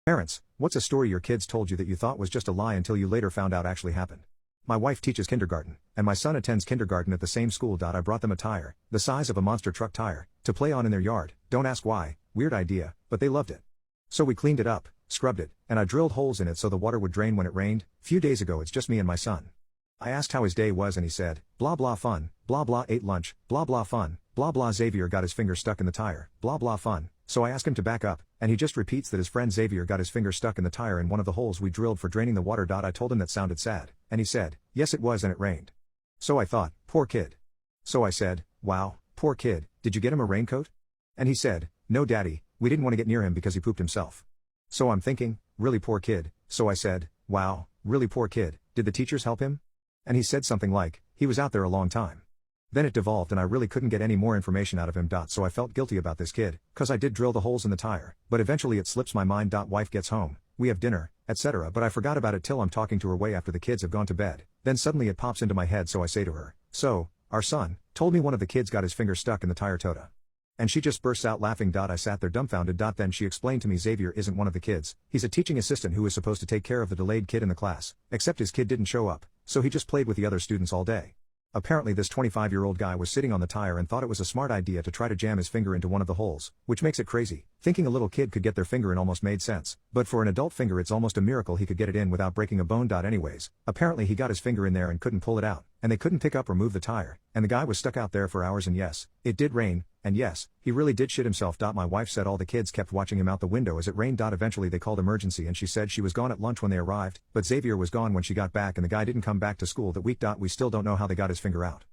Parents, what's a story your kids told you that you thought was just a lie until you later found out actually happened? My wife teaches kindergarten, and my son attends kindergarten at the same school. I brought them a tire, the size of a monster truck tire, to play on in their yard. Don't ask why, weird idea, but they loved it. So we cleaned it up, scrubbed it, and I drilled holes in it so the water would drain when it rained. Few days ago it's just me and my son. I asked how his day was and he said, blah blah fun, blah blah ate lunch, blah blah fun, blah blah Xavier got his finger stuck in the tire, blah blah fun. So I ask him to back up, and he just repeats that his friend Xavier got his finger stuck in the tire in one of the holes we drilled for draining the water. I told him that sounded sad, and he said, yes it was and it rained. So I thought, poor kid. So I said, wow, poor kid, did you get him a raincoat? And he said, no daddy, we didn't want to get near him because he pooped himself. So I'm thinking, really poor kid. So I said, wow, really poor kid, did the teachers help him? And he said something like, he was out there a long time. Then it devolved and I really couldn't get any more information out of him. So I felt guilty about this kid, cause I did drill the holes in the tire, but eventually it slips my mind. Wife gets home, we have dinner, etc. But I forgot about it till I'm talking to her way after the kids have gone to bed. Then suddenly it pops into my head, so I say to her, so, our son told me one of the kids got his finger stuck in the tire tota. And she just bursts out laughing. I sat there dumbfounded. Then she explained to me Xavier isn't one of the kids, he's a teaching assistant who is supposed to take care of the delayed kid in the class, except his kid didn't show up, so he just played with the other students all day. Apparently this 25-year-old guy was sitting on the tire and thought it was a smart idea to try to jam his finger into one of the holes, which makes it crazy. Thinking a little kid could get their finger in almost made sense, but for an adult finger it's almost a miracle he could get it in without breaking a bone. Anyways, apparently he got his finger in there and couldn't pull it out, and they couldn't pick up or move the tire, and the guy was stuck out there for hours. And yes, it did rain, and yes, he really did shit himself. My wife said all the kids kept watching him out the window as it rained. Eventually they called emergency and she said she was gone at lunch when they arrived, but Xavier was gone when she got back and the guy didn't come back to school that week. We still don't know how they got his finger out.